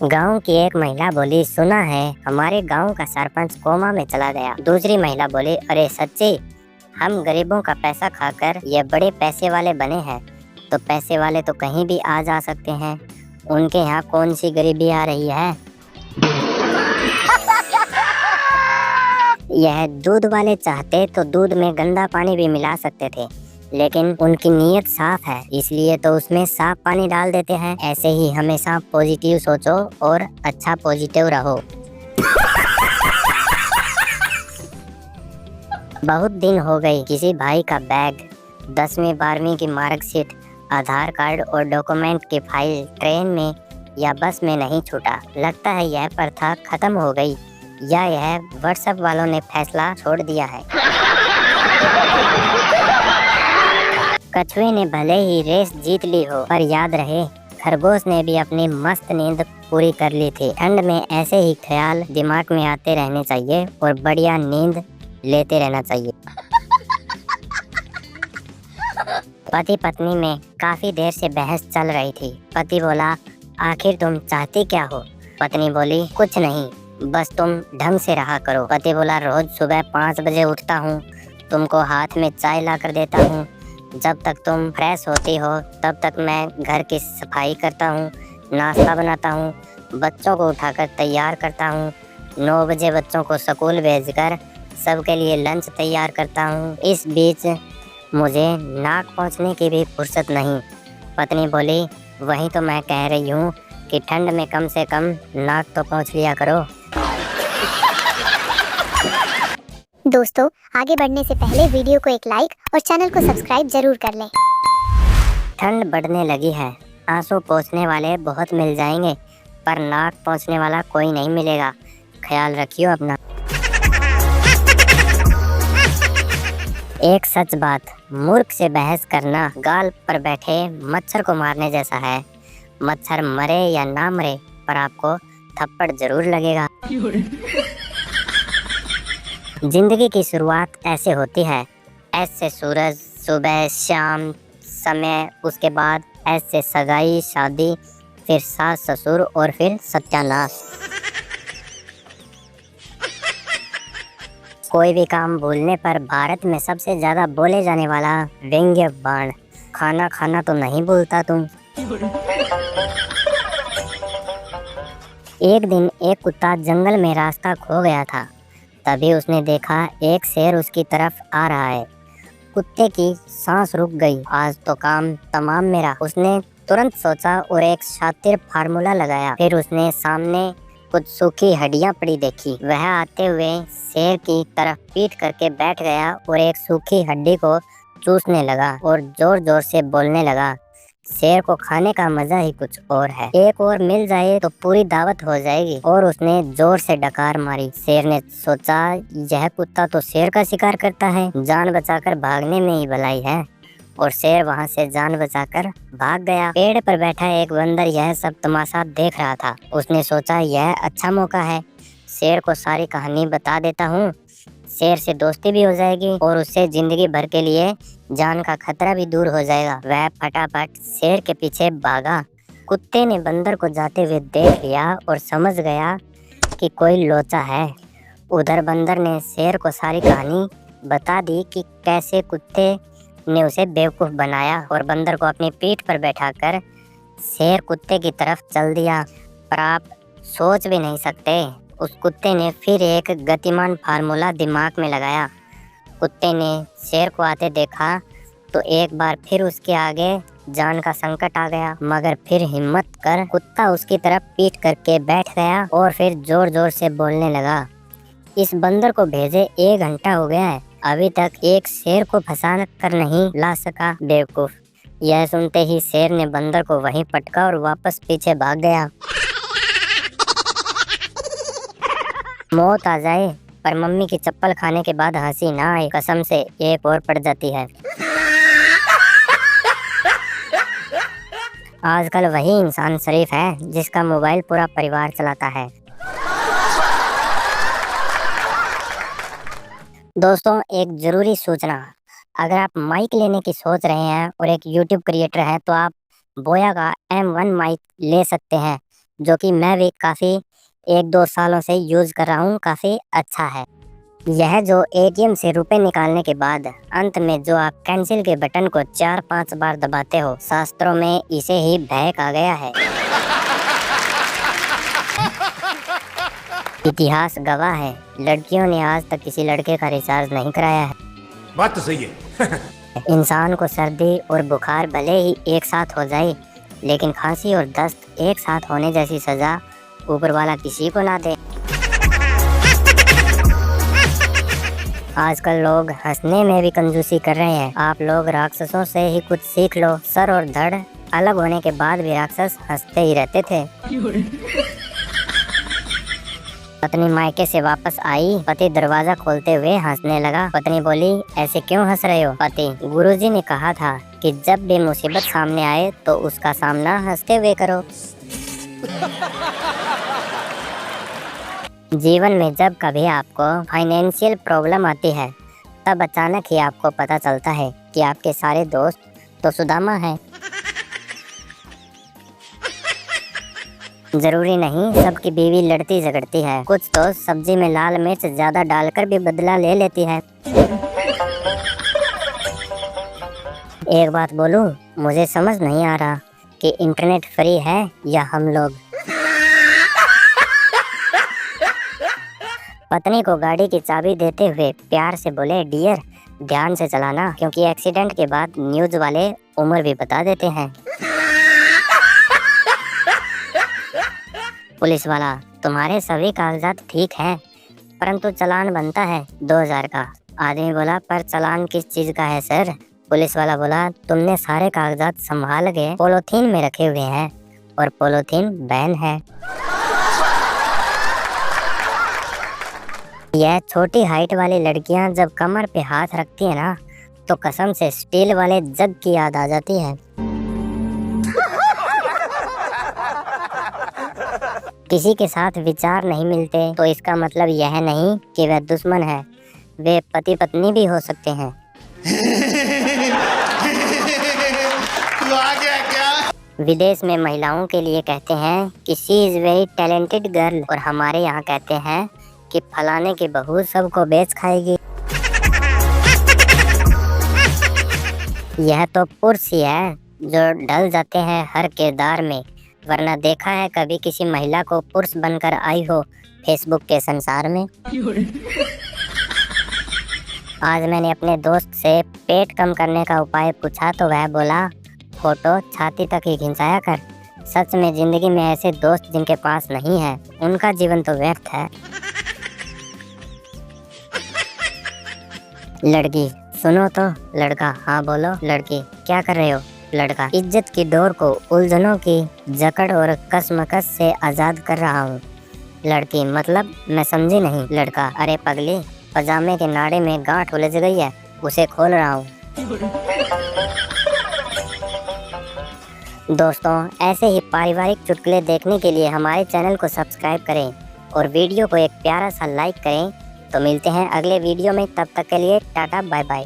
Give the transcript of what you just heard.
गांव की एक महिला बोली, सुना है हमारे गांव का सरपंच कोमा में चला गया। दूसरी महिला बोली, अरे सच्ची, हम गरीबों का पैसा खाकर ये बड़े पैसे वाले बने हैं। तो पैसे वाले तो कहीं भी आ जा सकते हैं, उनके यहाँ कौन सी गरीबी आ रही है। यह दूध वाले चाहते तो दूध में गंदा पानी भी मिला सकते थे, लेकिन उनकी नीयत साफ है, इसलिए तो उसमें साफ पानी डाल देते हैं। ऐसे ही हमेशा पॉजिटिव सोचो और अच्छा पॉजिटिव रहो। बहुत दिन हो गए किसी भाई का बैग, 10वीं 12वीं की मार्कशीट, आधार कार्ड और डॉक्यूमेंट की फाइल ट्रेन में या बस में नहीं छूटा। लगता है यह प्रथा खत्म हो गई, या यह व्हाट्सएप वालों ने फैसला छोड़ दिया है। कछुए ने भले ही रेस जीत ली हो, पर याद रहे खरगोश ने भी अपनी मस्त नींद पूरी कर ली थी। ठंड में ऐसे ही ख्याल दिमाग में आते रहने चाहिए और बढ़िया नींद लेते रहना चाहिए। पति पत्नी में काफी देर से बहस चल रही थी। पति बोला, आखिर तुम चाहती क्या हो? पत्नी बोली, कुछ नहीं, बस तुम ढंग से रहा करो। पति बोला, रोज सुबह 5 बजे उठता हूँ, तुमको हाथ में चाय ला कर देता हूँ, जब तक तुम फ्रेश होती हो तब तक मैं घर की सफाई करता हूँ, नाश्ता बनाता हूँ, बच्चों को उठाकर तैयार करता हूँ, 9 बजे बच्चों को स्कूल भेजकर सबके लिए लंच तैयार करता हूँ। इस बीच मुझे नाक पोंछने की भी फुर्सत नहीं। पत्नी बोली, वही तो मैं कह रही हूँ कि ठंड में कम से कम नाक तो पोंछ लिया करो। दोस्तों, आगे बढ़ने से पहले वीडियो को एक लाइक और चैनल को सब्सक्राइब जरूर कर लें। ठंड बढ़ने लगी है, आंसू पोंछने वाले बहुत मिल जाएंगे, पर नाक पोंछने वाला कोई नहीं मिलेगा। ख्याल रखियो अपना। एक सच बात, मूर्ख से बहस करना गाल पर बैठे मच्छर को मारने जैसा है। मच्छर मरे या ना मरे, पर आपको थप्पड़ जरूर लगेगा। जिंदगी की शुरुआत ऐसे होती है, एस से सूरज, सुबह शाम समय, उसके बाद एस से सगाई शादी, फिर सास ससुर और फिर सत्यानाश। कोई भी काम भूलने पर भारत में सबसे ज्यादा बोले जाने वाला व्यंग्य बाण, खाना खाना तो नहीं भूलता तुम। एक दिन एक कुत्ता जंगल में रास्ता खो गया था। तभी उसने देखा एक शेर उसकी तरफ आ रहा है। कुत्ते की सांस रुक गई, आज तो काम तमाम मेरा। उसने तुरंत सोचा और एक शातिर फार्मूला लगाया। फिर उसने सामने कुछ सूखी हड्डियां पड़ी देखी। वह आते हुए शेर की तरफ पीठ करके बैठ गया और एक सूखी हड्डी को चूसने लगा और जोर जोर से बोलने लगा, शेर को खाने का मजा ही कुछ और है, एक और मिल जाए तो पूरी दावत हो जाएगी। और उसने जोर से डकार मारी। शेर ने सोचा, यह कुत्ता तो शेर का शिकार करता है, जान बचाकर भागने में ही भलाई है। और शेर वहां से जान बचाकर भाग गया। पेड़ पर बैठा एक बंदर यह सब तमाशा देख रहा था। उसने सोचा, यह अच्छा मौका है, शेर को सारी कहानी बता देता हूँ, शेर से दोस्ती भी हो जाएगी और उससे जिंदगी भर के लिए जान का खतरा भी दूर हो जाएगा। वह फटाफट शेर के पीछे भागा। कुत्ते ने बंदर को जाते हुए देख लिया और समझ गया कि कोई लोचा है। उधर बंदर ने शेर को सारी कहानी बता दी कि कैसे कुत्ते ने उसे बेवकूफ बनाया और बंदर को अपनी पीठ पर बैठाकर शेर कुत्ते की तरफ चल दिया। पर आप सोच भी नहीं सकते, उस कुत्ते ने फिर एक गतिमान फार्मूला दिमाग में लगाया। कुत्ते ने शेर को आते देखा तो एक बार फिर उसके आगे जान का संकट आ गया, मगर फिर हिम्मत कर कुत्ता उसकी तरफ पीठ करके बैठ गया और फिर जोर जोर से बोलने लगा, इस बंदर को भेजे 1 घंटा हो गया है, अभी तक एक शेर को फंसा कर नहीं ला सका, बेवकूफ। यह सुनते ही शेर ने बंदर को वहीं पटका और वापस पीछे भाग गया। मौत आ जाए पर मम्मी की चप्पल खाने के बाद हंसी ना आए, कसम से एक और पड़ जाती है। आजकल वही इंसान शरीफ है जिसका मोबाइल पूरा परिवार चलाता है। दोस्तों, एक जरूरी सूचना, अगर आप माइक लेने की सोच रहे हैं और एक YouTube क्रिएटर हैं तो आप बोया का M1 माइक ले सकते हैं, जो कि मैं भी काफ़ी 1-2 सालों से यूज़ कर रहा हूँ, काफ़ी अच्छा है। यह जो एटीएम से रुपए निकालने के बाद अंत में जो आप कैंसिल के बटन को 4-5 बार दबाते हो, शास्त्रों में इसे ही भय कहा गया है। इतिहास गवाह है, लड़कियों ने आज तक किसी लड़के का रिचार्ज नहीं कराया है। बात तो सही है। इंसान को सर्दी और बुखार भले ही एक साथ हो जाए, लेकिन खांसी और दस्त एक साथ होने जैसी सजा ऊपर वाला किसी को ना दे। आजकल लोग हंसने में भी कंजूसी कर रहे हैं। आप लोग राक्षसों से ही कुछ सीख लो। सर और धड़ अलग होने के बाद भी राक्षस हंसते ही रहते थे। पत्नी मायके से वापस आई, पति दरवाजा खोलते हुए हंसने लगा। पत्नी बोली, ऐसे क्यों हंस रहे हो? पति, गुरुजी ने कहा था कि जब भी मुसीबत सामने आए तो उसका सामना हंसते हुए करो। जीवन में जब कभी आपको फाइनेंशियल प्रॉब्लम आती है, तब अचानक ही आपको पता चलता है कि आपके सारे दोस्त तो सुदामा हैं। जरूरी नहीं सबकी बीवी लड़ती झगड़ती है, कुछ तो सब्जी में लाल मिर्च ज्यादा डालकर भी बदला ले लेती है। एक बात बोलूं, मुझे समझ नहीं आ रहा कि इंटरनेट फ्री है या हम लोग। पत्नी को गाड़ी की चाबी देते हुए प्यार से बोले, डियर ध्यान से चलाना, क्योंकि एक्सीडेंट के बाद न्यूज वाले उम्र भी बता देते हैं। पुलिस वाला, तुम्हारे सभी कागजात ठीक हैं, परंतु चालान बनता है 2000 का। आदमी बोला, पर चालान किस चीज का है सर? पुलिस वाला बोला, तुमने सारे कागजात संभाल के पॉलीथीन में रखे हुए हैं और पॉलीथीन बैन है। यह छोटी हाइट वाली लड़कियां जब कमर पे हाथ रखती है ना, तो कसम से स्टील वाले जग की याद आ जाती है। किसी के साथ विचार नहीं मिलते तो इसका मतलब यह नहीं कि वह दुश्मन है, वे पति पत्नी भी हो सकते हैं। तू आ गया क्या? विदेश में महिलाओं के लिए कहते हैं कि she is very talented girl, और हमारे यहाँ कहते हैं कि फलाने की बहू सबको बेच खाएगी। यह तो पुरुष ही है जो ढल जाते हैं हर किरदार में, वरना देखा है कभी किसी महिला को पुरुष बनकर आई हो फेसबुक के संसार में? आज मैंने अपने दोस्त से पेट कम करने का उपाय पूछा तो वह बोला, फोटो छाती तक ही खिंचाया कर। सच में जिंदगी में ऐसे दोस्त जिनके पास नहीं है, उनका जीवन तो व्यर्थ है। लड़की, सुनो तो। लड़का, हाँ बोलो। लड़की, क्या कर रहे हो? लड़का, इज्जत की डोर को उलझनों की जकड़ और कसमकस से आजाद कर रहा हूँ। लड़की, मतलब मैं समझी नहीं। लड़का, अरे पगली, पजामे के नाड़े में गांठ उलझ गई है, उसे खोल रहा हूँ। दोस्तों, ऐसे ही पारिवारिक चुटकुले देखने के लिए हमारे चैनल को सब्सक्राइब करें और वीडियो को एक प्यारा सा लाइक करें। तो मिलते हैं अगले वीडियो में, तब तक के लिए टाटा बाय बाय।